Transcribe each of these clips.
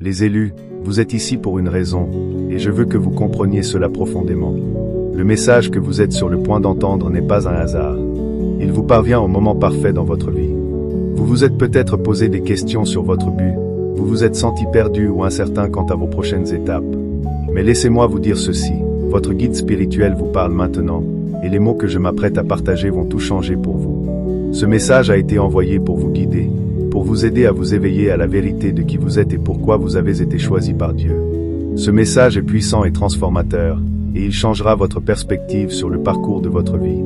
Les élus, vous êtes ici pour une raison, et je veux que vous compreniez cela profondément. Le message que vous êtes sur le point d'entendre n'est pas un hasard. Il vous parvient au moment parfait dans votre vie. Vous vous êtes peut-être posé des questions sur votre but, vous vous êtes senti perdu ou incertain quant à vos prochaines étapes. Mais laissez-moi vous dire ceci, votre guide spirituel vous parle maintenant, et les mots que je m'apprête à partager vont tout changer pour vous. Ce message a été envoyé pour vous guider, pour vous aider à vous éveiller à la vérité de qui vous êtes et pourquoi vous avez été choisi par Dieu. Ce message est puissant et transformateur, et il changera votre perspective sur le parcours de votre vie.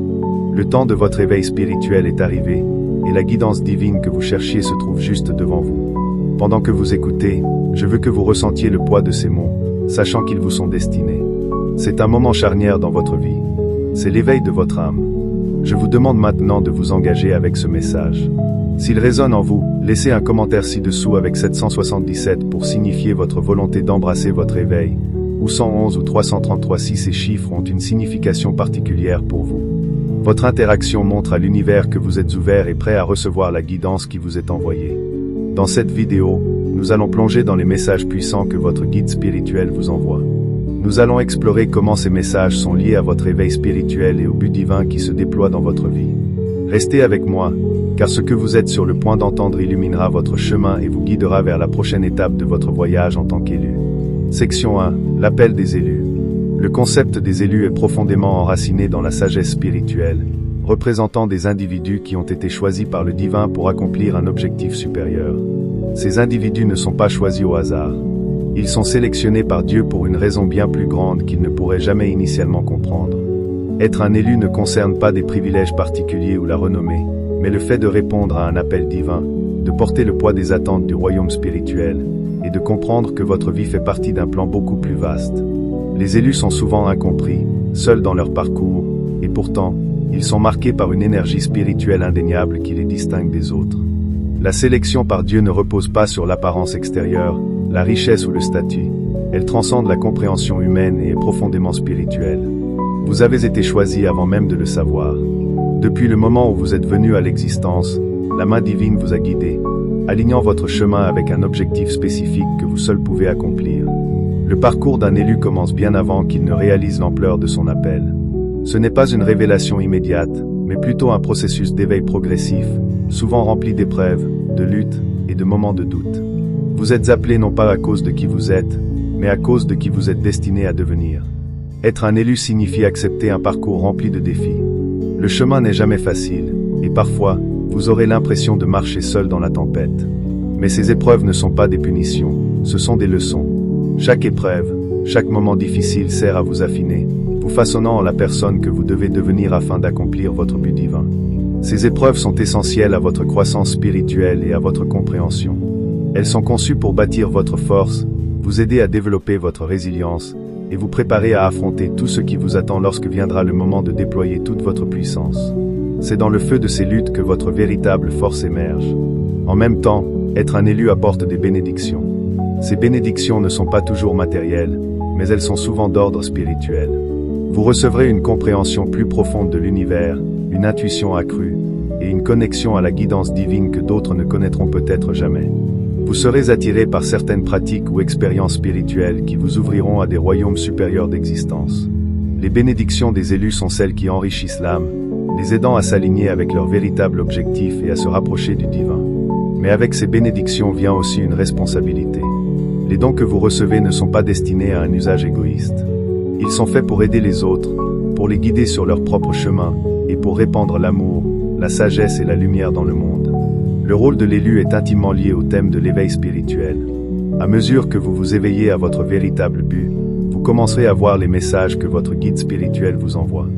Le temps de votre éveil spirituel est arrivé, et la guidance divine que vous cherchiez se trouve juste devant vous. Pendant que vous écoutez, je veux que vous ressentiez le poids de ces mots, sachant qu'ils vous sont destinés. C'est un moment charnière dans votre vie. C'est l'éveil de votre âme. Je vous demande maintenant de vous engager avec ce message. S'il résonne en vous, laissez un commentaire ci-dessous avec 777 pour signifier votre volonté d'embrasser votre éveil, ou 111 ou 333 si ces chiffres ont une signification particulière pour vous. Votre interaction montre à l'univers que vous êtes ouvert et prêt à recevoir la guidance qui vous est envoyée. Dans cette vidéo, nous allons plonger dans les messages puissants que votre guide spirituel vous envoie. Nous allons explorer comment ces messages sont liés à votre éveil spirituel et au but divin qui se déploie dans votre vie. Restez avec moi, car ce que vous êtes sur le point d'entendre illuminera votre chemin et vous guidera vers la prochaine étape de votre voyage en tant qu'élu. Section 1. L'appel des élus. Le concept des élus est profondément enraciné dans la sagesse spirituelle, représentant des individus qui ont été choisis par le divin pour accomplir un objectif supérieur. Ces individus ne sont pas choisis au hasard. Ils sont sélectionnés par Dieu pour une raison bien plus grande qu'ils ne pourraient jamais initialement comprendre. Être un élu ne concerne pas des privilèges particuliers ou la renommée, mais le fait de répondre à un appel divin, de porter le poids des attentes du royaume spirituel, et de comprendre que votre vie fait partie d'un plan beaucoup plus vaste. Les élus sont souvent incompris, seuls dans leur parcours, et pourtant, ils sont marqués par une énergie spirituelle indéniable qui les distingue des autres. La sélection par Dieu ne repose pas sur l'apparence extérieure, la richesse ou le statut. Elle transcende la compréhension humaine et est profondément spirituelle. Vous avez été choisi avant même de le savoir. Depuis le moment où vous êtes venu à l'existence, la main divine vous a guidé, alignant votre chemin avec un objectif spécifique que vous seul pouvez accomplir. Le parcours d'un élu commence bien avant qu'il ne réalise l'ampleur de son appel. Ce n'est pas une révélation immédiate, mais plutôt un processus d'éveil progressif, souvent rempli d'épreuves, de luttes et de moments de doute. Vous êtes appelé non pas à cause de qui vous êtes, mais à cause de qui vous êtes destiné à devenir. Être un élu signifie accepter un parcours rempli de défis. Le chemin n'est jamais facile, et parfois, vous aurez l'impression de marcher seul dans la tempête. Mais ces épreuves ne sont pas des punitions, ce sont des leçons. Chaque épreuve, chaque moment difficile sert à vous affiner, vous façonnant en la personne que vous devez devenir afin d'accomplir votre but divin. Ces épreuves sont essentielles à votre croissance spirituelle et à votre compréhension. Elles sont conçues pour bâtir votre force, vous aider à développer votre résilience, et vous préparer à affronter tout ce qui vous attend lorsque viendra le moment de déployer toute votre puissance. C'est dans le feu de ces luttes que votre véritable force émerge. En même temps, être un élu apporte des bénédictions. Ces bénédictions ne sont pas toujours matérielles, mais elles sont souvent d'ordre spirituel. Vous recevrez une compréhension plus profonde de l'univers, une intuition accrue, et une connexion à la guidance divine que d'autres ne connaîtront peut-être jamais. Vous serez attiré par certaines pratiques ou expériences spirituelles qui vous ouvriront à des royaumes supérieurs d'existence. Les bénédictions des élus sont celles qui enrichissent l'âme, les aidant à s'aligner avec leur véritable objectif et à se rapprocher du divin. Mais avec ces bénédictions vient aussi une responsabilité. Les dons que vous recevez ne sont pas destinés à un usage égoïste. Ils sont faits pour aider les autres, pour les guider sur leur propre chemin, et pour répandre l'amour, la sagesse et la lumière dans le monde. Le rôle de l'élu est intimement lié au thème de l'éveil spirituel. À mesure que vous vous éveillez à votre véritable but, vous commencerez à voir les messages que votre guide spirituel vous envoie.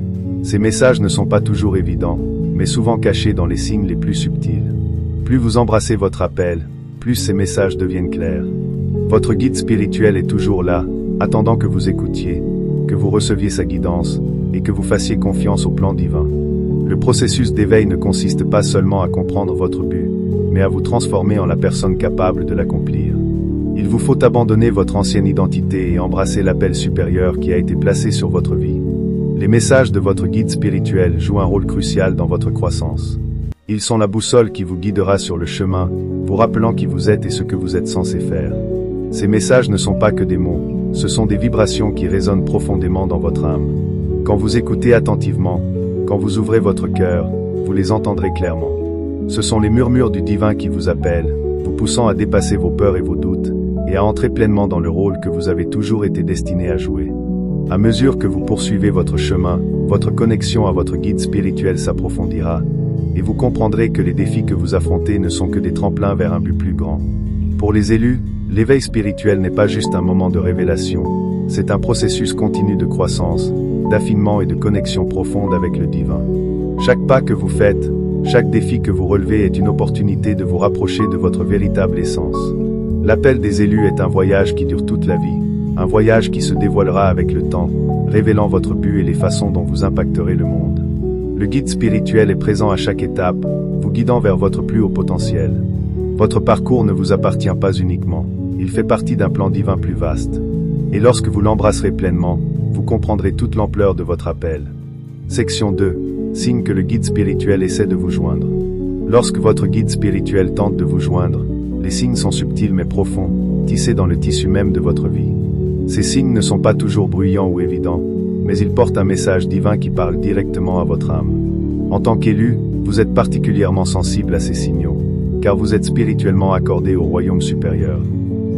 Ces messages ne sont pas toujours évidents, mais souvent cachés dans les signes les plus subtils. Plus vous embrassez votre appel, plus ces messages deviennent clairs. Votre guide spirituel est toujours là, attendant que vous écoutiez, que vous receviez sa guidance, et que vous fassiez confiance au plan divin. Le processus d'éveil ne consiste pas seulement à comprendre votre but, mais à vous transformer en la personne capable de l'accomplir. Il vous faut abandonner votre ancienne identité et embrasser l'appel supérieur qui a été placé sur votre vie. Les messages de votre guide spirituel jouent un rôle crucial dans votre croissance. Ils sont la boussole qui vous guidera sur le chemin, vous rappelant qui vous êtes et ce que vous êtes censé faire. Ces messages ne sont pas que des mots, ce sont des vibrations qui résonnent profondément dans votre âme. Quand vous écoutez attentivement, quand vous ouvrez votre cœur, vous les entendrez clairement. Ce sont les murmures du divin qui vous appellent, vous poussant à dépasser vos peurs et vos doutes, et à entrer pleinement dans le rôle que vous avez toujours été destiné à jouer. À mesure que vous poursuivez votre chemin, votre connexion à votre guide spirituel s'approfondira, et vous comprendrez que les défis que vous affrontez ne sont que des tremplins vers un but plus grand. Pour les élus, l'éveil spirituel n'est pas juste un moment de révélation, c'est un processus continu de croissance, d'affinement et de connexion profonde avec le divin. Chaque pas que vous faites, chaque défi que vous relevez est une opportunité de vous rapprocher de votre véritable essence. L'appel des élus est un voyage qui dure toute la vie, un voyage qui se dévoilera avec le temps, révélant votre but et les façons dont vous impacterez le monde. Le guide spirituel est présent à chaque étape, vous guidant vers votre plus haut potentiel. Votre parcours ne vous appartient pas uniquement, il fait partie d'un plan divin plus vaste. Et lorsque vous l'embrasserez pleinement, vous comprendrez toute l'ampleur de votre appel. Section 2. Signe que le guide spirituel essaie de vous joindre. Lorsque votre guide spirituel tente de vous joindre, les signes sont subtils mais profonds, tissés dans le tissu même de votre vie. Ces signes ne sont pas toujours bruyants ou évidents, mais ils portent un message divin qui parle directement à votre âme. En tant qu'élu, vous êtes particulièrement sensible à ces signaux, car vous êtes spirituellement accordé au royaume supérieur.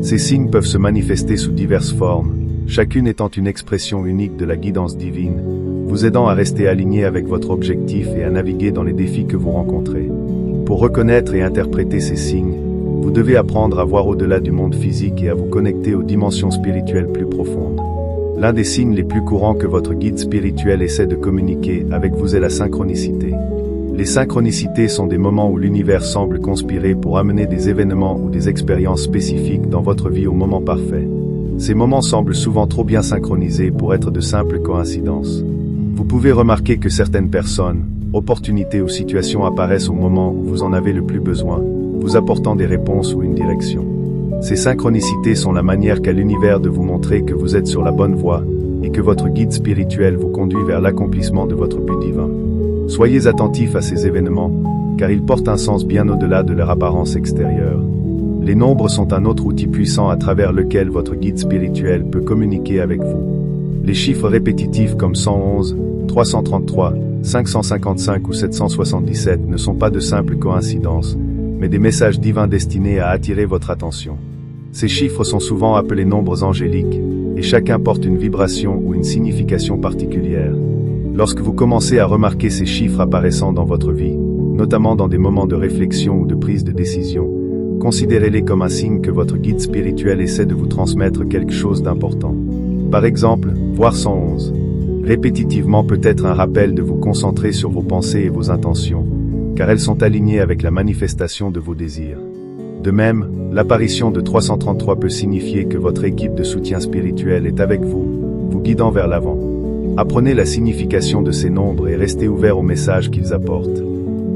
Ces signes peuvent se manifester sous diverses formes, chacune étant une expression unique de la guidance divine, vous aidant à rester aligné avec votre objectif et à naviguer dans les défis que vous rencontrez. Pour reconnaître et interpréter ces signes, vous devez apprendre à voir au-delà du monde physique et à vous connecter aux dimensions spirituelles plus profondes. L'un des signes les plus courants que votre guide spirituel essaie de communiquer avec vous est la synchronicité. Les synchronicités sont des moments où l'univers semble conspirer pour amener des événements ou des expériences spécifiques dans votre vie au moment parfait. Ces moments semblent souvent trop bien synchronisés pour être de simples coïncidences. Vous pouvez remarquer que certaines personnes, opportunités ou situations apparaissent au moment où vous en avez le plus besoin, vous apportant des réponses ou une direction. Ces synchronicités sont la manière qu'a l'univers de vous montrer que vous êtes sur la bonne voie et que votre guide spirituel vous conduit vers l'accomplissement de votre but divin. Soyez attentifs à ces événements, car ils portent un sens bien au-delà de leur apparence extérieure. Les nombres sont un autre outil puissant à travers lequel votre guide spirituel peut communiquer avec vous. Les chiffres répétitifs comme 111, 333, 555 ou 777 ne sont pas de simples coïncidences, mais des messages divins destinés à attirer votre attention. Ces chiffres sont souvent appelés nombres angéliques, et chacun porte une vibration ou une signification particulière. Lorsque vous commencez à remarquer ces chiffres apparaissant dans votre vie, notamment dans des moments de réflexion ou de prise de décision, considérez-les comme un signe que votre guide spirituel essaie de vous transmettre quelque chose d'important. Par exemple, voir 111. Répétitivement peut être un rappel de vous concentrer sur vos pensées et vos intentions, car elles sont alignées avec la manifestation de vos désirs. De même, l'apparition de 333 peut signifier que votre équipe de soutien spirituel est avec vous, vous guidant vers l'avant. Apprenez la signification de ces nombres et restez ouvert aux messages qu'ils apportent.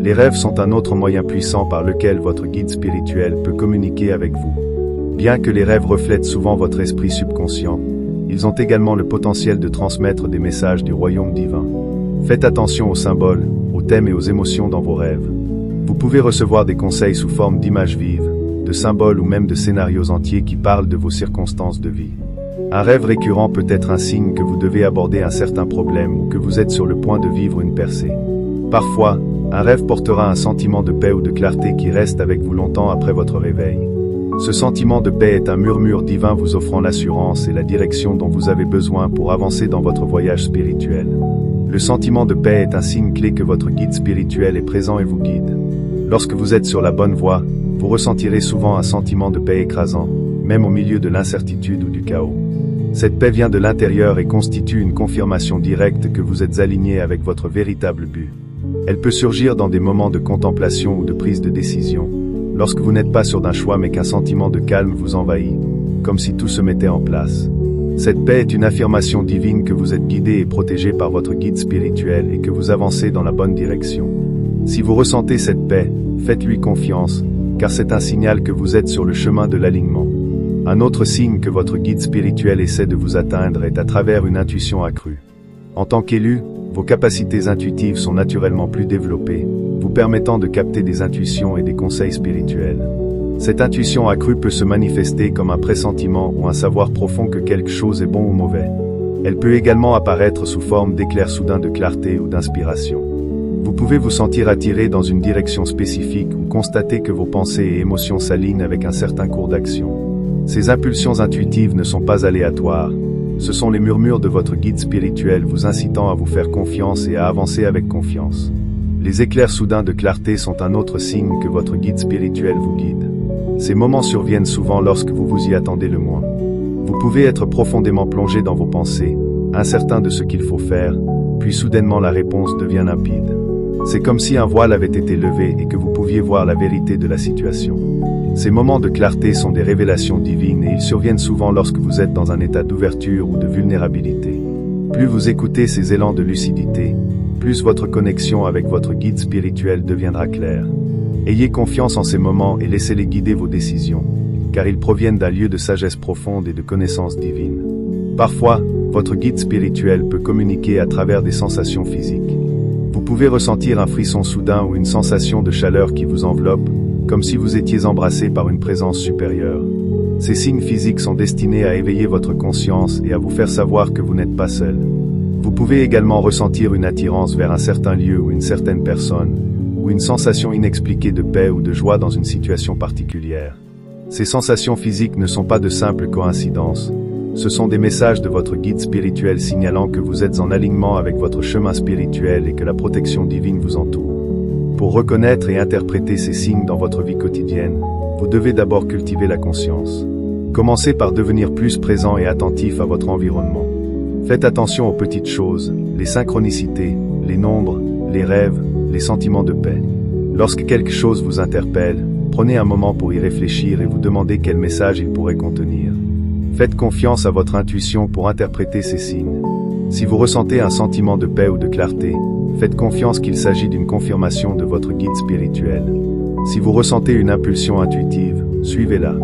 Les rêves sont un autre moyen puissant par lequel votre guide spirituel peut communiquer avec vous. Bien que les rêves reflètent souvent votre esprit subconscient, ils ont également le potentiel de transmettre des messages du royaume divin. Faites attention aux symboles, aux thèmes et aux émotions dans vos rêves. Vous pouvez recevoir des conseils sous forme d'images vives, de symboles ou même de scénarios entiers qui parlent de vos circonstances de vie. Un rêve récurrent peut être un signe que vous devez aborder un certain problème ou que vous êtes sur le point de vivre une percée. Parfois, un rêve portera un sentiment de paix ou de clarté qui reste avec vous longtemps après votre réveil. Ce sentiment de paix est un murmure divin vous offrant l'assurance et la direction dont vous avez besoin pour avancer dans votre voyage spirituel. Le sentiment de paix est un signe clé que votre guide spirituel est présent et vous guide. Lorsque vous êtes sur la bonne voie, vous ressentirez souvent un sentiment de paix écrasant, même au milieu de l'incertitude ou du chaos. Cette paix vient de l'intérieur et constitue une confirmation directe que vous êtes aligné avec votre véritable but. Elle peut surgir dans des moments de contemplation ou de prise de décision, lorsque vous n'êtes pas sûr d'un choix mais qu'un sentiment de calme vous envahit, comme si tout se mettait en place. Cette paix est une affirmation divine que vous êtes guidé et protégé par votre guide spirituel et que vous avancez dans la bonne direction. Si vous ressentez cette paix, faites-lui confiance, car c'est un signal que vous êtes sur le chemin de l'alignement. Un autre signe que votre guide spirituel essaie de vous atteindre est à travers une intuition accrue. En tant qu'élu, vos capacités intuitives sont naturellement plus développées, vous permettant de capter des intuitions et des conseils spirituels. Cette intuition accrue peut se manifester comme un pressentiment ou un savoir profond que quelque chose est bon ou mauvais. Elle peut également apparaître sous forme d'éclairs soudains de clarté ou d'inspiration. Vous pouvez vous sentir attiré dans une direction spécifique ou constater que vos pensées et émotions s'alignent avec un certain cours d'action. Ces impulsions intuitives ne sont pas aléatoires. Ce sont les murmures de votre guide spirituel vous incitant à vous faire confiance et à avancer avec confiance. Les éclairs soudains de clarté sont un autre signe que votre guide spirituel vous guide. Ces moments surviennent souvent lorsque vous vous y attendez le moins. Vous pouvez être profondément plongé dans vos pensées, incertain de ce qu'il faut faire, puis soudainement la réponse devient limpide. C'est comme si un voile avait été levé et que vous pouviez voir la vérité de la situation. Ces moments de clarté sont des révélations divines et ils surviennent souvent lorsque vous êtes dans un état d'ouverture ou de vulnérabilité. Plus vous écoutez ces élans de lucidité, plus votre connexion avec votre guide spirituel deviendra claire. Ayez confiance en ces moments et laissez-les guider vos décisions, car ils proviennent d'un lieu de sagesse profonde et de connaissance divine. Parfois, votre guide spirituel peut communiquer à travers des sensations physiques. Vous pouvez ressentir un frisson soudain ou une sensation de chaleur qui vous enveloppe, comme si vous étiez embrassé par une présence supérieure. Ces signes physiques sont destinés à éveiller votre conscience et à vous faire savoir que vous n'êtes pas seul. Vous pouvez également ressentir une attirance vers un certain lieu ou une certaine personne, ou une sensation inexpliquée de paix ou de joie dans une situation particulière. Ces sensations physiques ne sont pas de simples coïncidences. Ce sont des messages de votre guide spirituel signalant que vous êtes en alignement avec votre chemin spirituel et que la protection divine vous entoure. Pour reconnaître et interpréter ces signes dans votre vie quotidienne, vous devez d'abord cultiver la conscience. Commencez par devenir plus présent et attentif à votre environnement. Faites attention aux petites choses, les synchronicités, les nombres, les rêves, les sentiments de paix. Lorsque quelque chose vous interpelle, prenez un moment pour y réfléchir et vous demandez quel message il pourrait contenir. Faites confiance à votre intuition pour interpréter ces signes. Si vous ressentez un sentiment de paix ou de clarté, faites confiance qu'il s'agit d'une confirmation de votre guide spirituel. Si vous ressentez une impulsion intuitive, suivez-la.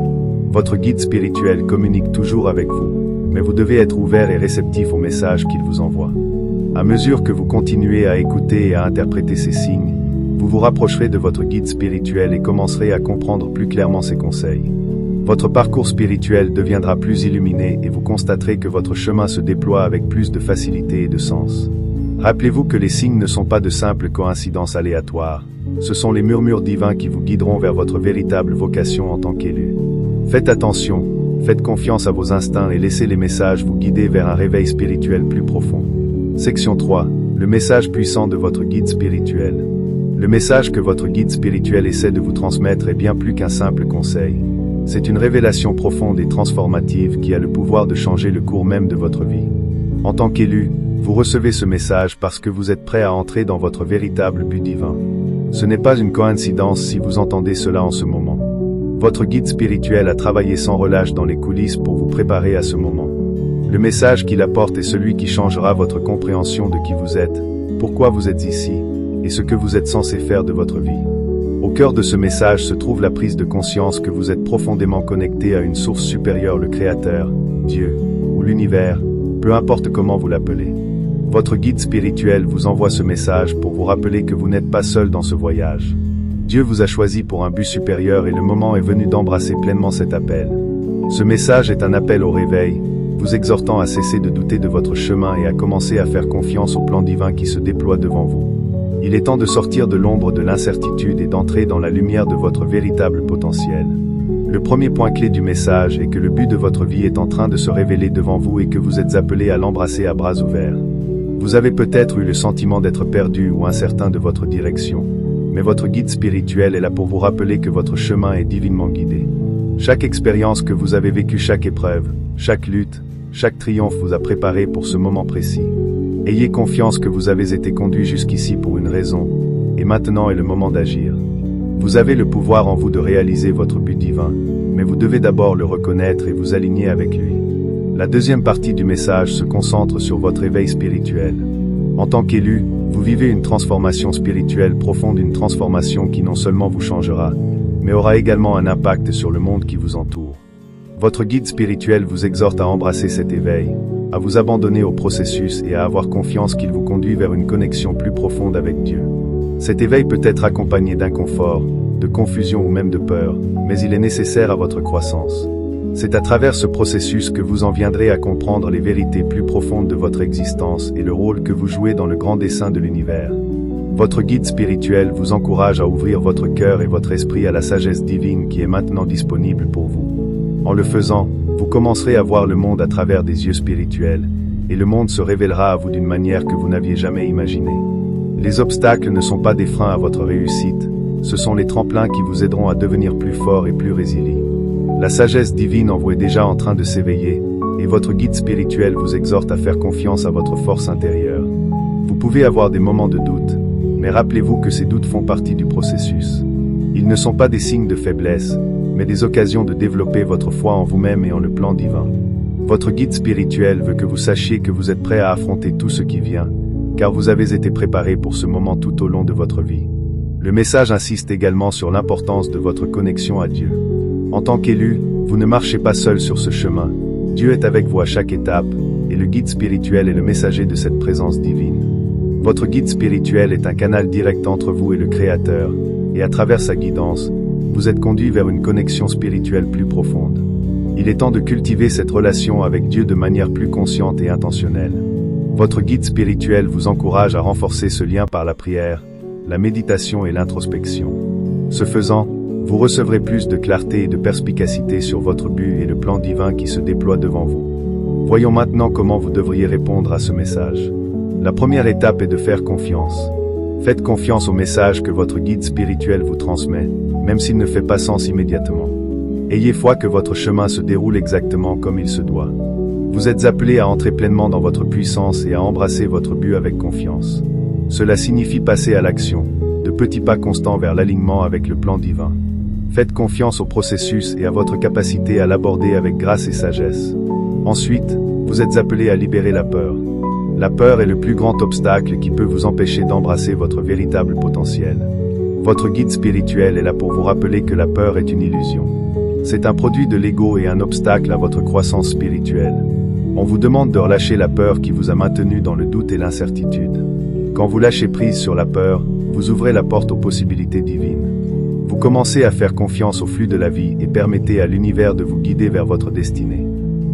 Votre guide spirituel communique toujours avec vous, mais vous devez être ouvert et réceptif aux messages qu'il vous envoie. À mesure que vous continuez à écouter et à interpréter ces signes, vous vous rapprocherez de votre guide spirituel et commencerez à comprendre plus clairement ses conseils. Votre parcours spirituel deviendra plus illuminé et vous constaterez que votre chemin se déploie avec plus de facilité et de sens. Rappelez-vous que les signes ne sont pas de simples coïncidences aléatoires. Ce sont les murmures divins qui vous guideront vers votre véritable vocation en tant qu'élu. Faites attention, faites confiance à vos instincts et laissez les messages vous guider vers un réveil spirituel plus profond. Section 3. Le message puissant de votre guide spirituel. Le message que votre guide spirituel essaie de vous transmettre est bien plus qu'un simple conseil. C'est une révélation profonde et transformative qui a le pouvoir de changer le cours même de votre vie. En tant qu'élu, vous recevez ce message parce que vous êtes prêt à entrer dans votre véritable but divin. Ce n'est pas une coïncidence si vous entendez cela en ce moment. Votre guide spirituel a travaillé sans relâche dans les coulisses pour vous préparer à ce moment. Le message qu'il apporte est celui qui changera votre compréhension de qui vous êtes, pourquoi vous êtes ici, et ce que vous êtes censé faire de votre vie. Au cœur de ce message se trouve la prise de conscience que vous êtes profondément connecté à une source supérieure, le Créateur, Dieu, ou l'univers, peu importe comment vous l'appelez. Votre guide spirituel vous envoie ce message pour vous rappeler que vous n'êtes pas seul dans ce voyage. Dieu vous a choisi pour un but supérieur et le moment est venu d'embrasser pleinement cet appel. Ce message est un appel au réveil, vous exhortant à cesser de douter de votre chemin et à commencer à faire confiance au plan divin qui se déploie devant vous. Il est temps de sortir de l'ombre de l'incertitude et d'entrer dans la lumière de votre véritable potentiel. Le premier point clé du message est que le but de votre vie est en train de se révéler devant vous et que vous êtes appelé à l'embrasser à bras ouverts. Vous avez peut-être eu le sentiment d'être perdu ou incertain de votre direction, mais votre guide spirituel est là pour vous rappeler que votre chemin est divinement guidé. Chaque expérience que vous avez vécue, chaque épreuve, chaque lutte, chaque triomphe vous a préparé pour ce moment précis. Ayez confiance que vous avez été conduit jusqu'ici pour une raison, et maintenant est le moment d'agir. Vous avez le pouvoir en vous de réaliser votre but divin, mais vous devez d'abord le reconnaître et vous aligner avec lui. La deuxième partie du message se concentre sur votre éveil spirituel. En tant qu'élu, vous vivez une transformation spirituelle profonde, une transformation qui non seulement vous changera, mais aura également un impact sur le monde qui vous entoure. Votre guide spirituel vous exhorte à embrasser cet éveil, à vous abandonner au processus et à avoir confiance qu'il vous conduit vers une connexion plus profonde avec Dieu. Cet éveil peut être accompagné d'inconfort, de confusion ou même de peur, mais il est nécessaire à votre croissance. C'est à travers ce processus que vous en viendrez à comprendre les vérités plus profondes de votre existence et le rôle que vous jouez dans le grand dessein de l'univers. Votre guide spirituel vous encourage à ouvrir votre cœur et votre esprit à la sagesse divine qui est maintenant disponible pour vous. En le faisant, vous commencerez à voir le monde à travers des yeux spirituels, et le monde se révélera à vous d'une manière que vous n'aviez jamais imaginée. Les obstacles ne sont pas des freins à votre réussite, ce sont les tremplins qui vous aideront à devenir plus fort et plus résilient. La sagesse divine en vous est déjà en train de s'éveiller, et votre guide spirituel vous exhorte à faire confiance à votre force intérieure. Vous pouvez avoir des moments de doute, mais rappelez-vous que ces doutes font partie du processus. Ils ne sont pas des signes de faiblesse, mais des occasions de développer votre foi en vous-même et en le plan divin. Votre guide spirituel veut que vous sachiez que vous êtes prêt à affronter tout ce qui vient, car vous avez été préparé pour ce moment tout au long de votre vie. Le message insiste également sur l'importance de votre connexion à Dieu. En tant qu'élu, vous ne marchez pas seul sur ce chemin. Dieu est avec vous à chaque étape, et le guide spirituel est le messager de cette présence divine. Votre guide spirituel est un canal direct entre vous et le Créateur, et à travers sa guidance, vous êtes conduit vers une connexion spirituelle plus profonde. Il est temps de cultiver cette relation avec Dieu de manière plus consciente et intentionnelle. Votre guide spirituel vous encourage à renforcer ce lien par la prière, la méditation et l'introspection. Ce faisant, vous recevrez plus de clarté et de perspicacité sur votre but et le plan divin qui se déploie devant vous. Voyons maintenant comment vous devriez répondre à ce message. La première étape est de faire confiance. Faites confiance au message que votre guide spirituel vous transmet, même s'il ne fait pas sens immédiatement. Ayez foi que votre chemin se déroule exactement comme il se doit. Vous êtes appelé à entrer pleinement dans votre puissance et à embrasser votre but avec confiance. Cela signifie passer à l'action, de petits pas constants vers l'alignement avec le plan divin. Faites confiance au processus et à votre capacité à l'aborder avec grâce et sagesse. Ensuite, vous êtes appelé à libérer la peur. La peur est le plus grand obstacle qui peut vous empêcher d'embrasser votre véritable potentiel. Votre guide spirituel est là pour vous rappeler que la peur est une illusion. C'est un produit de l'ego et un obstacle à votre croissance spirituelle. On vous demande de relâcher la peur qui vous a maintenu dans le doute et l'incertitude. Quand vous lâchez prise sur la peur, vous ouvrez la porte aux possibilités divines. Vous commencez à faire confiance au flux de la vie et permettez à l'univers de vous guider vers votre destinée.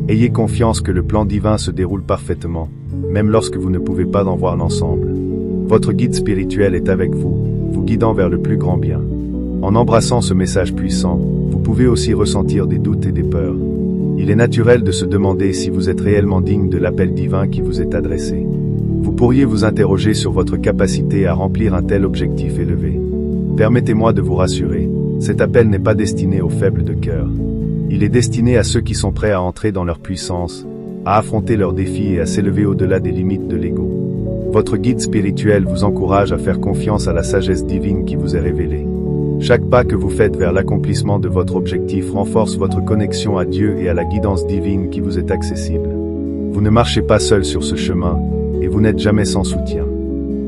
Ayez confiance que le plan divin se déroule parfaitement, même lorsque vous ne pouvez pas en voir l'ensemble. Votre guide spirituel est avec vous, vous guidant vers le plus grand bien. En embrassant ce message puissant, vous pouvez aussi ressentir des doutes et des peurs. Il est naturel de se demander si vous êtes réellement digne de l'appel divin qui vous est adressé. Vous pourriez vous interroger sur votre capacité à remplir un tel objectif élevé. Permettez-moi de vous rassurer, cet appel n'est pas destiné aux faibles de cœur. Il est destiné à ceux qui sont prêts à entrer dans leur puissance, à affronter leurs défis et à s'élever au-delà des limites de l'ego. Votre guide spirituel vous encourage à faire confiance à la sagesse divine qui vous est révélée. Chaque pas que vous faites vers l'accomplissement de votre objectif renforce votre connexion à Dieu et à la guidance divine qui vous est accessible. Vous ne marchez pas seul sur ce chemin, et vous n'êtes jamais sans soutien.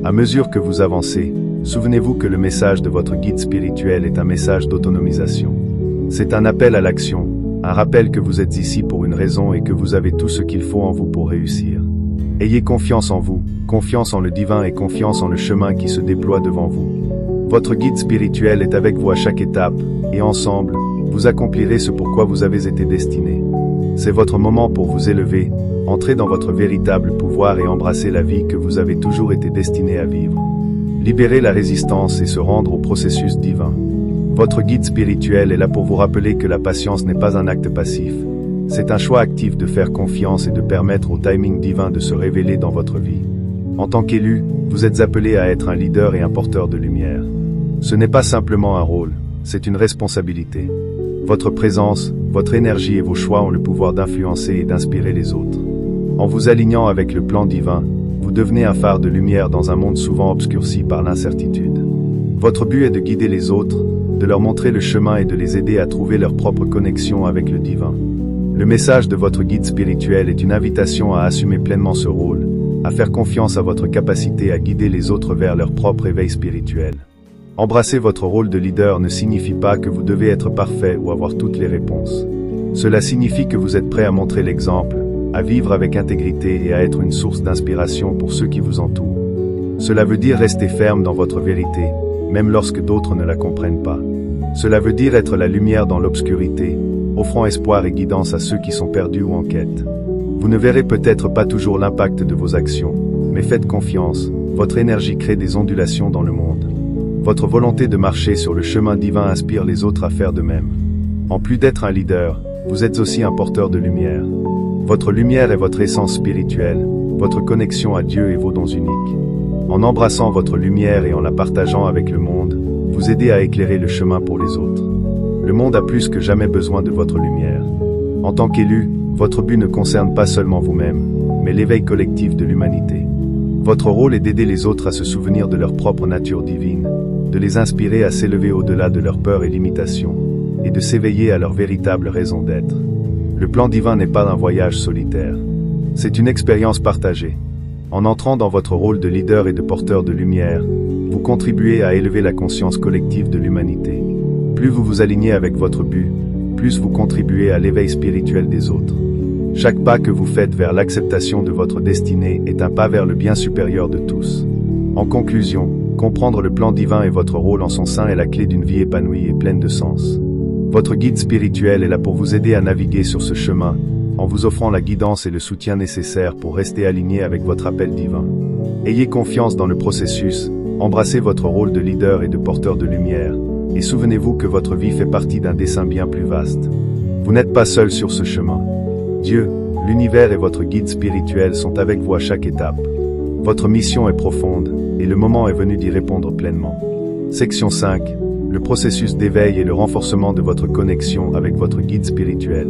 À mesure que vous avancez, souvenez-vous que le message de votre guide spirituel est un message d'autonomisation. C'est un appel à l'action, un rappel que vous êtes ici pour une raison et que vous avez tout ce qu'il faut en vous pour réussir. Ayez confiance en vous, confiance en le divin et confiance en le chemin qui se déploie devant vous. Votre guide spirituel est avec vous à chaque étape, et ensemble, vous accomplirez ce pourquoi vous avez été destiné. C'est votre moment pour vous élever, entrer dans votre véritable pouvoir et embrasser la vie que vous avez toujours été destiné à vivre. Libérer la résistance et se rendre au processus divin. Votre guide spirituel est là pour vous rappeler que la patience n'est pas un acte passif. C'est un choix actif de faire confiance et de permettre au timing divin de se révéler dans votre vie. En tant qu'élu, vous êtes appelé à être un leader et un porteur de lumière. Ce n'est pas simplement un rôle, c'est une responsabilité. Votre présence, votre énergie et vos choix ont le pouvoir d'influencer et d'inspirer les autres. En vous alignant avec le plan divin, vous devenez un phare de lumière dans un monde souvent obscurci par l'incertitude. Votre but est de guider les autres, de leur montrer le chemin et de les aider à trouver leur propre connexion avec le divin. Le message de votre guide spirituel est une invitation à assumer pleinement ce rôle, à faire confiance à votre capacité à guider les autres vers leur propre éveil spirituel. Embrasser votre rôle de leader ne signifie pas que vous devez être parfait ou avoir toutes les réponses. Cela signifie que vous êtes prêt à montrer l'exemple, à vivre avec intégrité et à être une source d'inspiration pour ceux qui vous entourent. Cela veut dire rester ferme dans votre vérité, même lorsque d'autres ne la comprennent pas. Cela veut dire être la lumière dans l'obscurité, offrant espoir et guidance à ceux qui sont perdus ou en quête. Vous ne verrez peut-être pas toujours l'impact de vos actions, mais faites confiance, votre énergie crée des ondulations dans le monde. Votre volonté de marcher sur le chemin divin inspire les autres à faire de même. En plus d'être un leader, vous êtes aussi un porteur de lumière. Votre lumière est votre essence spirituelle, votre connexion à Dieu et vos dons uniques. En embrassant votre lumière et en la partageant avec le monde, vous aidez à éclairer le chemin pour les autres. Le monde a plus que jamais besoin de votre lumière. En tant qu'élu, votre but ne concerne pas seulement vous-même, mais l'éveil collectif de l'humanité. Votre rôle est d'aider les autres à se souvenir de leur propre nature divine, de les inspirer à s'élever au-delà de leurs peurs et limitations, et de s'éveiller à leur véritable raison d'être. Le plan divin n'est pas un voyage solitaire. C'est une expérience partagée. En entrant dans votre rôle de leader et de porteur de lumière, vous contribuez à élever la conscience collective de l'humanité. Plus vous vous alignez avec votre but, plus vous contribuez à l'éveil spirituel des autres. Chaque pas que vous faites vers l'acceptation de votre destinée est un pas vers le bien supérieur de tous. En conclusion, comprendre le plan divin et votre rôle en son sein est la clé d'une vie épanouie et pleine de sens. Votre guide spirituel est là pour vous aider à naviguer sur ce chemin, en vous offrant la guidance et le soutien nécessaires pour rester aligné avec votre appel divin. Ayez confiance dans le processus, embrassez votre rôle de leader et de porteur de lumière, et souvenez-vous que votre vie fait partie d'un dessein bien plus vaste. Vous n'êtes pas seul sur ce chemin. Dieu, l'univers et votre guide spirituel sont avec vous à chaque étape. Votre mission est profonde, et le moment est venu d'y répondre pleinement. Section 5. Le processus d'éveil et le renforcement de votre connexion avec votre guide spirituel.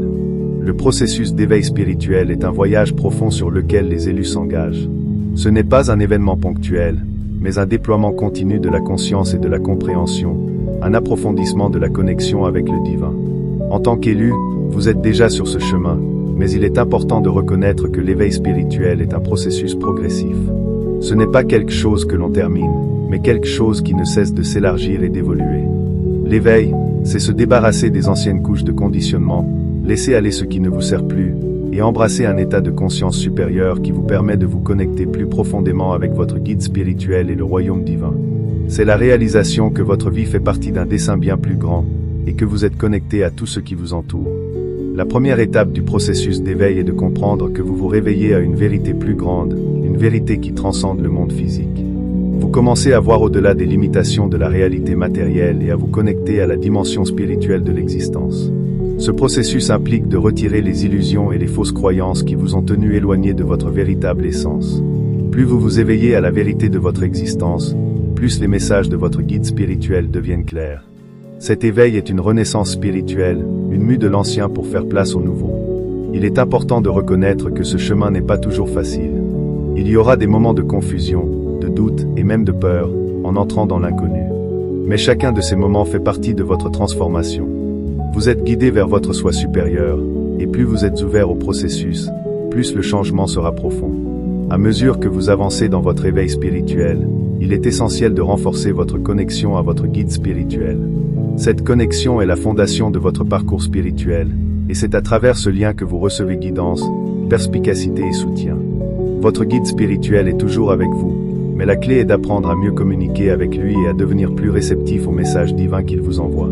Le processus d'éveil spirituel est un voyage profond sur lequel les élus s'engagent. Ce n'est pas un événement ponctuel, mais un déploiement continu de la conscience et de la compréhension, un approfondissement de la connexion avec le divin. En tant qu'élu, vous êtes déjà sur ce chemin, mais il est important de reconnaître que l'éveil spirituel est un processus progressif. Ce n'est pas quelque chose que l'on termine, mais quelque chose qui ne cesse de s'élargir et d'évoluer. L'éveil, c'est se débarrasser des anciennes couches de conditionnement, laisser aller ce qui ne vous sert plus, et embrasser un état de conscience supérieur qui vous permet de vous connecter plus profondément avec votre guide spirituel et le royaume divin. C'est la réalisation que votre vie fait partie d'un dessein bien plus grand, et que vous êtes connecté à tout ce qui vous entoure. La première étape du processus d'éveil est de comprendre que vous vous réveillez à une vérité plus grande, une vérité qui transcende le monde physique. Vous commencez à voir au-delà des limitations de la réalité matérielle et à vous connecter à la dimension spirituelle de l'existence. Ce processus implique de retirer les illusions et les fausses croyances qui vous ont tenu éloigné de votre véritable essence. Plus vous vous éveillez à la vérité de votre existence, plus les messages de votre guide spirituel deviennent clairs. Cet éveil est une renaissance spirituelle, une mue de l'ancien pour faire place au nouveau. Il est important de reconnaître que ce chemin n'est pas toujours facile. Il y aura des moments de confusion, de doute et même de peur, en entrant dans l'inconnu. Mais chacun de ces moments fait partie de votre transformation. Vous êtes guidé vers votre soi supérieur, et plus vous êtes ouvert au processus, plus le changement sera profond. À mesure que vous avancez dans votre éveil spirituel, il est essentiel de renforcer votre connexion à votre guide spirituel. Cette connexion est la fondation de votre parcours spirituel, et c'est à travers ce lien que vous recevez guidance, perspicacité et soutien. Votre guide spirituel est toujours avec vous, mais la clé est d'apprendre à mieux communiquer avec lui et à devenir plus réceptif aux messages divins qu'il vous envoie.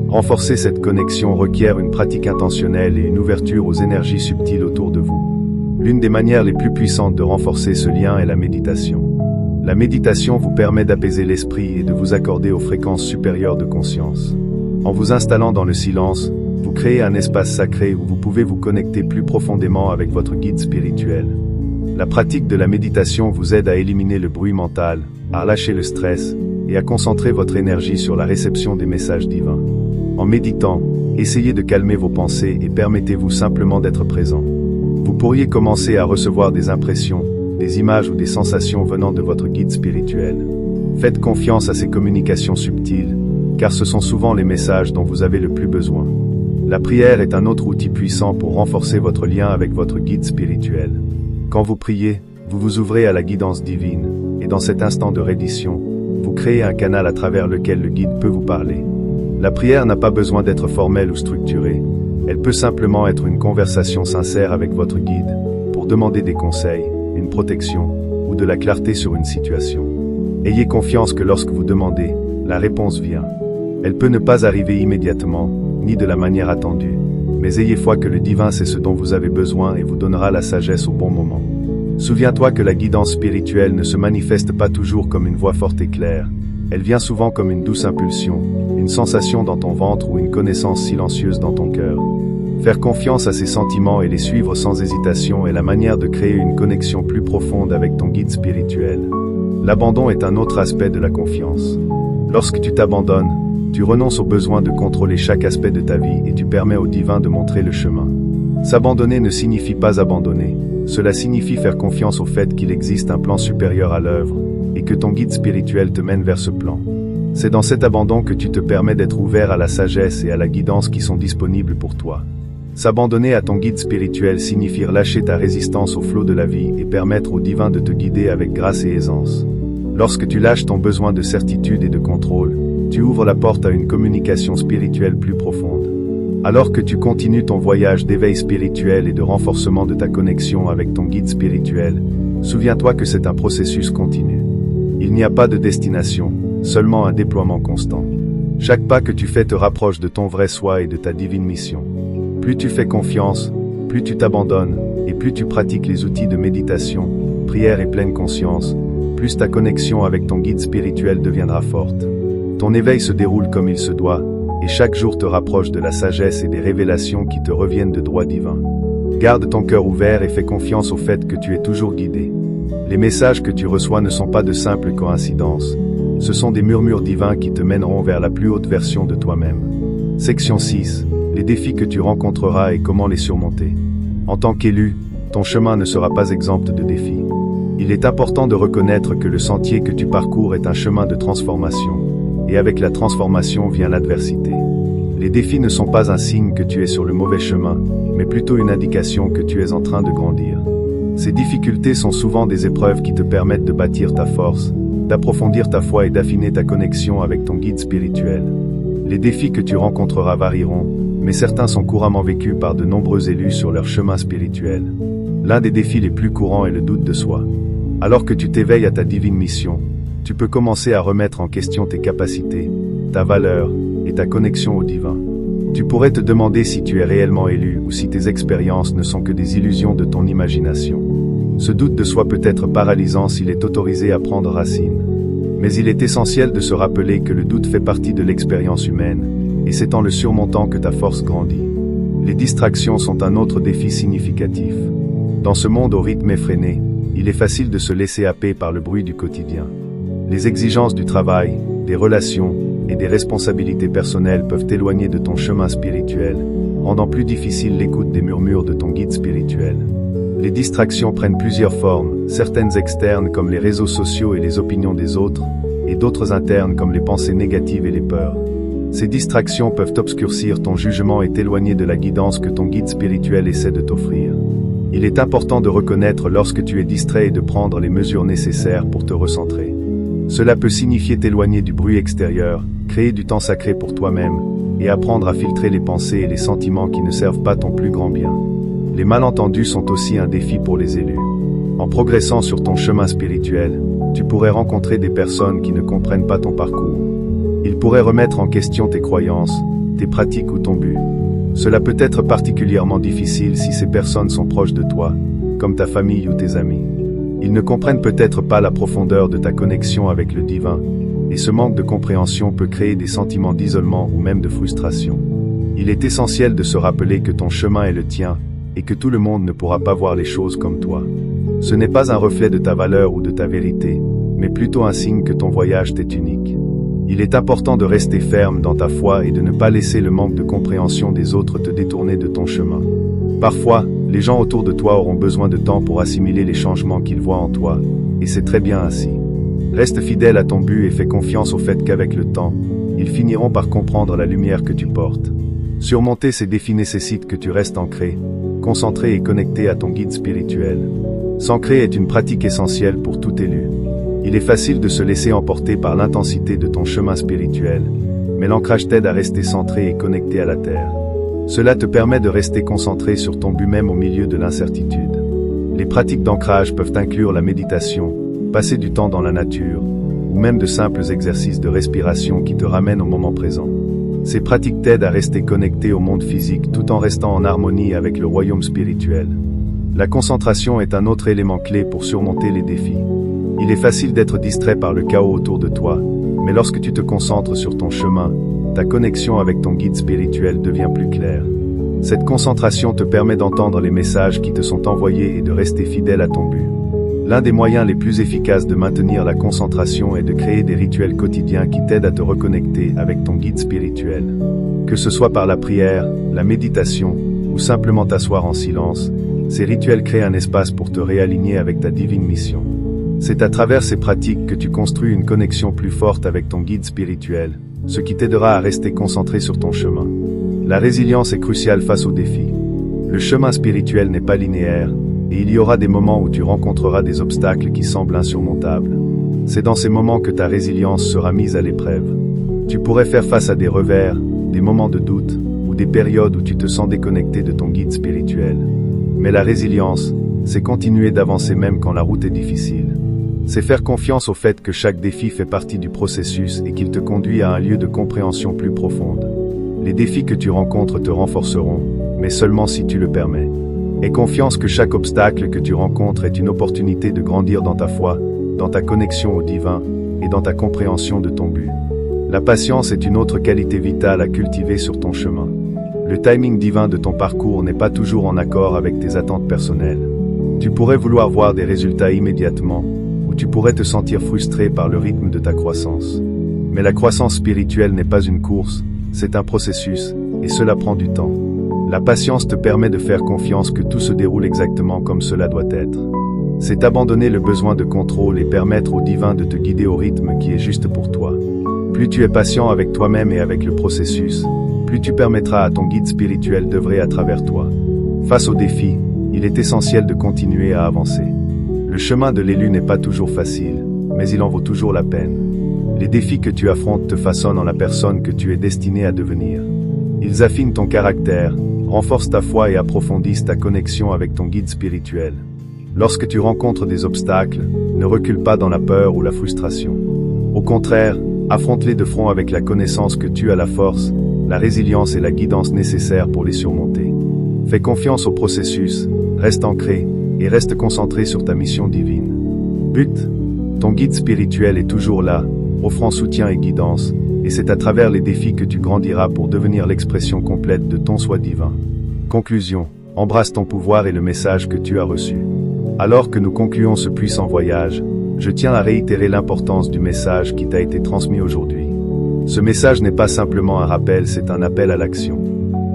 Renforcer cette connexion requiert une pratique intentionnelle et une ouverture aux énergies subtiles autour de vous. L'une des manières les plus puissantes de renforcer ce lien est la méditation. La méditation vous permet d'apaiser l'esprit et de vous accorder aux fréquences supérieures de conscience. En vous installant dans le silence, vous créez un espace sacré où vous pouvez vous connecter plus profondément avec votre guide spirituel. La pratique de la méditation vous aide à éliminer le bruit mental, à relâcher le stress et à concentrer votre énergie sur la réception des messages divins. En méditant, essayez de calmer vos pensées et permettez-vous simplement d'être présent. Vous pourriez commencer à recevoir des impressions, des images ou des sensations venant de votre guide spirituel. Faites confiance à ces communications subtiles, car ce sont souvent les messages dont vous avez le plus besoin. La prière est un autre outil puissant pour renforcer votre lien avec votre guide spirituel. Quand vous priez, vous vous ouvrez à la guidance divine, et dans cet instant de reddition, vous créez un canal à travers lequel le guide peut vous parler. La prière n'a pas besoin d'être formelle ou structurée, elle peut simplement être une conversation sincère avec votre guide, pour demander des conseils, une protection, ou de la clarté sur une situation. Ayez confiance que lorsque vous demandez, la réponse vient. Elle peut ne pas arriver immédiatement, ni de la manière attendue, mais ayez foi que le divin sait ce dont vous avez besoin et vous donnera la sagesse au bon moment. Souviens-toi que la guidance spirituelle ne se manifeste pas toujours comme une voix forte et claire. Elle vient souvent comme une douce impulsion, une sensation dans ton ventre ou une connaissance silencieuse dans ton cœur. Faire confiance à ces sentiments et les suivre sans hésitation est la manière de créer une connexion plus profonde avec ton guide spirituel. L'abandon est un autre aspect de la confiance. Lorsque tu t'abandonnes, tu renonces au besoin de contrôler chaque aspect de ta vie et tu permets au divin de montrer le chemin. S'abandonner ne signifie pas abandonner, cela signifie faire confiance au fait qu'il existe un plan supérieur à l'œuvre, et que ton guide spirituel te mène vers ce plan. C'est dans cet abandon que tu te permets d'être ouvert à la sagesse et à la guidance qui sont disponibles pour toi. S'abandonner à ton guide spirituel signifie lâcher ta résistance au flot de la vie et permettre au divin de te guider avec grâce et aisance. Lorsque tu lâches ton besoin de certitude et de contrôle, tu ouvres la porte à une communication spirituelle plus profonde. Alors que tu continues ton voyage d'éveil spirituel et de renforcement de ta connexion avec ton guide spirituel, souviens-toi que c'est un processus continu. Il n'y a pas de destination, seulement un déploiement constant. Chaque pas que tu fais te rapproche de ton vrai soi et de ta divine mission. Plus tu fais confiance, plus tu t'abandonnes, et plus tu pratiques les outils de méditation, prière et pleine conscience, plus ta connexion avec ton guide spirituel deviendra forte. Ton éveil se déroule comme il se doit, et chaque jour te rapproche de la sagesse et des révélations qui te reviennent de droit divin. Garde ton cœur ouvert et fais confiance au fait que tu es toujours guidé. Les messages que tu reçois ne sont pas de simples coïncidences, ce sont des murmures divins qui te mèneront vers la plus haute version de toi-même. Section 6. Les défis que tu rencontreras et comment les surmonter. En tant qu'élu, ton chemin ne sera pas exempt de défis. Il est important de reconnaître que le sentier que tu parcours est un chemin de transformation, et avec la transformation vient l'adversité. Les défis ne sont pas un signe que tu es sur le mauvais chemin, mais plutôt une indication que tu es en train de grandir. Ces difficultés sont souvent des épreuves qui te permettent de bâtir ta force, d'approfondir ta foi et d'affiner ta connexion avec ton guide spirituel. Les défis que tu rencontreras varieront, mais certains sont couramment vécus par de nombreux élus sur leur chemin spirituel. L'un des défis les plus courants est le doute de soi. Alors que tu t'éveilles à ta divine mission, tu peux commencer à remettre en question tes capacités, ta valeur et ta connexion au divin. Tu pourrais te demander si tu es réellement élu ou si tes expériences ne sont que des illusions de ton imagination. Ce doute de soi peut être paralysant s'il est autorisé à prendre racine. Mais il est essentiel de se rappeler que le doute fait partie de l'expérience humaine, et c'est en le surmontant que ta force grandit. Les distractions sont un autre défi significatif. Dans ce monde au rythme effréné, il est facile de se laisser happer par le bruit du quotidien. Les exigences du travail, des relations et des responsabilités personnelles peuvent t'éloigner de ton chemin spirituel, rendant plus difficile l'écoute des murmures de ton guide spirituel. Les distractions prennent plusieurs formes, certaines externes comme les réseaux sociaux et les opinions des autres, et d'autres internes comme les pensées négatives et les peurs. Ces distractions peuvent obscurcir ton jugement et t'éloigner de la guidance que ton guide spirituel essaie de t'offrir. Il est important de reconnaître lorsque tu es distrait et de prendre les mesures nécessaires pour te recentrer. Cela peut signifier t'éloigner du bruit extérieur, créer du temps sacré pour toi-même, et apprendre à filtrer les pensées et les sentiments qui ne servent pas ton plus grand bien. Les malentendus sont aussi un défi pour les élus. En progressant sur ton chemin spirituel, tu pourrais rencontrer des personnes qui ne comprennent pas ton parcours. Ils pourraient remettre en question tes croyances, tes pratiques ou ton but. Cela peut être particulièrement difficile si ces personnes sont proches de toi, comme ta famille ou tes amis. Ils ne comprennent peut-être pas la profondeur de ta connexion avec le divin, et ce manque de compréhension peut créer des sentiments d'isolement ou même de frustration. Il est essentiel de se rappeler que ton chemin est le tien, et que tout le monde ne pourra pas voir les choses comme toi. Ce n'est pas un reflet de ta valeur ou de ta vérité, mais plutôt un signe que ton voyage t'est unique. Il est important de rester ferme dans ta foi et de ne pas laisser le manque de compréhension des autres te détourner de ton chemin. Parfois, les gens autour de toi auront besoin de temps pour assimiler les changements qu'ils voient en toi, et c'est très bien ainsi. Reste fidèle à ton but et fais confiance au fait qu'avec le temps, ils finiront par comprendre la lumière que tu portes. Surmonter ces défis nécessite que tu restes ancré, concentré et connecté à ton guide spirituel. S'ancrer est une pratique essentielle pour tout élu. Il est facile de se laisser emporter par l'intensité de ton chemin spirituel, mais l'ancrage t'aide à rester centré et connecté à la terre. Cela te permet de rester concentré sur ton but même au milieu de l'incertitude. Les pratiques d'ancrage peuvent inclure la méditation, passer du temps dans la nature, ou même de simples exercices de respiration qui te ramènent au moment présent. Ces pratiques t'aident à rester connecté au monde physique tout en restant en harmonie avec le royaume spirituel. La concentration est un autre élément clé pour surmonter les défis. Il est facile d'être distrait par le chaos autour de toi, mais lorsque tu te concentres sur ton chemin, ta connexion avec ton guide spirituel devient plus claire. Cette concentration te permet d'entendre les messages qui te sont envoyés et de rester fidèle à ton but. L'un des moyens les plus efficaces de maintenir la concentration est de créer des rituels quotidiens qui t'aident à te reconnecter avec ton guide spirituel. Que ce soit par la prière, la méditation, ou simplement t'asseoir en silence, ces rituels créent un espace pour te réaligner avec ta divine mission. C'est à travers ces pratiques que tu construis une connexion plus forte avec ton guide spirituel, ce qui t'aidera à rester concentré sur ton chemin. La résilience est cruciale face aux défis. Le chemin spirituel n'est pas linéaire, et il y aura des moments où tu rencontreras des obstacles qui semblent insurmontables. C'est dans ces moments que ta résilience sera mise à l'épreuve. Tu pourrais faire face à des revers, des moments de doute, ou des périodes où tu te sens déconnecté de ton guide spirituel. Mais la résilience, c'est continuer d'avancer même quand la route est difficile. C'est faire confiance au fait que chaque défi fait partie du processus et qu'il te conduit à un lieu de compréhension plus profonde. Les défis que tu rencontres te renforceront, mais seulement si tu le permets. Aie confiance que chaque obstacle que tu rencontres est une opportunité de grandir dans ta foi, dans ta connexion au divin et dans ta compréhension de ton but. La patience est une autre qualité vitale à cultiver sur ton chemin. Le timing divin de ton parcours n'est pas toujours en accord avec tes attentes personnelles. Tu pourrais vouloir voir des résultats immédiatement, ou tu pourrais te sentir frustré par le rythme de ta croissance. Mais la croissance spirituelle n'est pas une course, c'est un processus, et cela prend du temps. La patience te permet de faire confiance que tout se déroule exactement comme cela doit être. C'est abandonner le besoin de contrôle et permettre au divin de te guider au rythme qui est juste pour toi. Plus tu es patient avec toi-même et avec le processus, plus tu permettras à ton guide spirituel d'œuvrer à travers toi. Face aux défis, il est essentiel de continuer à avancer. Le chemin de l'élu n'est pas toujours facile, mais il en vaut toujours la peine. Les défis que tu affrontes te façonnent en la personne que tu es destiné à devenir. Ils affinent ton caractère, renforcent ta foi et approfondissent ta connexion avec ton guide spirituel. Lorsque tu rencontres des obstacles, ne recule pas dans la peur ou la frustration. Au contraire, affronte-les de front avec la connaissance que tu as la force, la résilience et la guidance nécessaires pour les surmonter. Fais confiance au processus, reste ancré, et reste concentré sur ta mission divine. But, ton guide spirituel est toujours là, offrant soutien et guidance, et c'est à travers les défis que tu grandiras pour devenir l'expression complète de ton soi divin. Conclusion, embrasse ton pouvoir et le message que tu as reçu. Alors que nous concluons ce puissant voyage, je tiens à réitérer l'importance du message qui t'a été transmis aujourd'hui. Ce message n'est pas simplement un rappel, c'est un appel à l'action.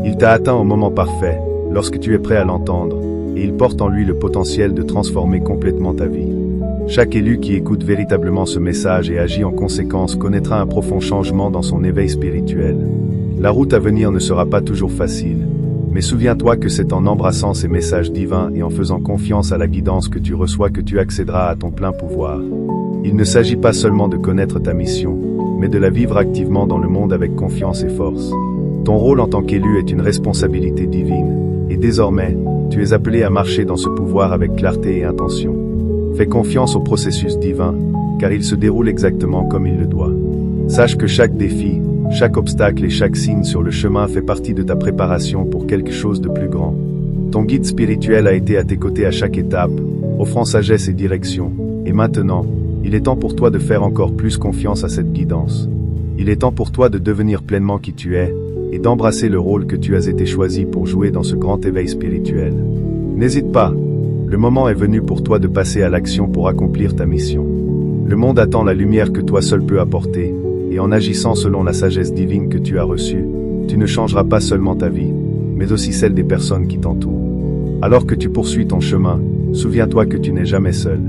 Il t'a atteint au moment parfait, lorsque tu es prêt à l'entendre, et il porte en lui le potentiel de transformer complètement ta vie. Chaque élu qui écoute véritablement ce message et agit en conséquence connaîtra un profond changement dans son éveil spirituel. La route à venir ne sera pas toujours facile, mais souviens-toi que c'est en embrassant ces messages divins et en faisant confiance à la guidance que tu reçois que tu accéderas à ton plein pouvoir. Il ne s'agit pas seulement de connaître ta mission, mais de la vivre activement dans le monde avec confiance et force. Ton rôle en tant qu'élu est une responsabilité divine, et désormais, tu es appelé à marcher dans ce pouvoir avec clarté et intention. Fais confiance au processus divin, car il se déroule exactement comme il le doit. Sache que chaque défi, chaque obstacle et chaque signe sur le chemin fait partie de ta préparation pour quelque chose de plus grand. Ton guide spirituel a été à tes côtés à chaque étape, offrant sagesse et direction, et maintenant, il est temps pour toi de faire encore plus confiance à cette guidance. Il est temps pour toi de devenir pleinement qui tu es, et d'embrasser le rôle que tu as été choisi pour jouer dans ce grand éveil spirituel. N'hésite pas, le moment est venu pour toi de passer à l'action pour accomplir ta mission. Le monde attend la lumière que toi seul peux apporter, et en agissant selon la sagesse divine que tu as reçue, tu ne changeras pas seulement ta vie, mais aussi celle des personnes qui t'entourent. Alors que tu poursuis ton chemin, souviens-toi que tu n'es jamais seul.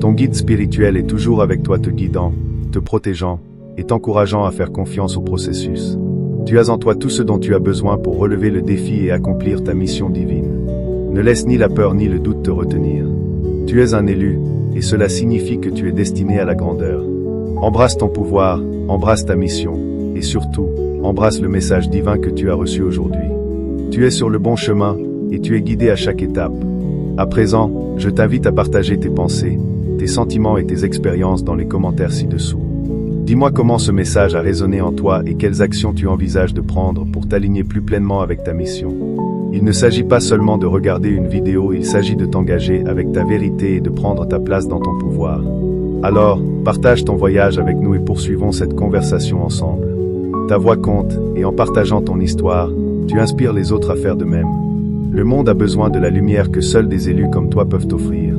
Ton guide spirituel est toujours avec toi te guidant, te protégeant, et t'encourageant à faire confiance au processus. Tu as en toi tout ce dont tu as besoin pour relever le défi et accomplir ta mission divine. Ne laisse ni la peur ni le doute te retenir. Tu es un élu, et cela signifie que tu es destiné à la grandeur. Embrasse ton pouvoir, embrasse ta mission, et surtout, embrasse le message divin que tu as reçu aujourd'hui. Tu es sur le bon chemin, et tu es guidé à chaque étape. À présent, je t'invite à partager tes pensées, tes sentiments et tes expériences dans les commentaires ci-dessous. Dis-moi comment ce message a résonné en toi et quelles actions tu envisages de prendre pour t'aligner plus pleinement avec ta mission. Il ne s'agit pas seulement de regarder une vidéo, il s'agit de t'engager avec ta vérité et de prendre ta place dans ton pouvoir. Alors, partage ton voyage avec nous et poursuivons cette conversation ensemble. Ta voix compte, et en partageant ton histoire, tu inspires les autres à faire de même. Le monde a besoin de la lumière que seuls des élus comme toi peuvent offrir.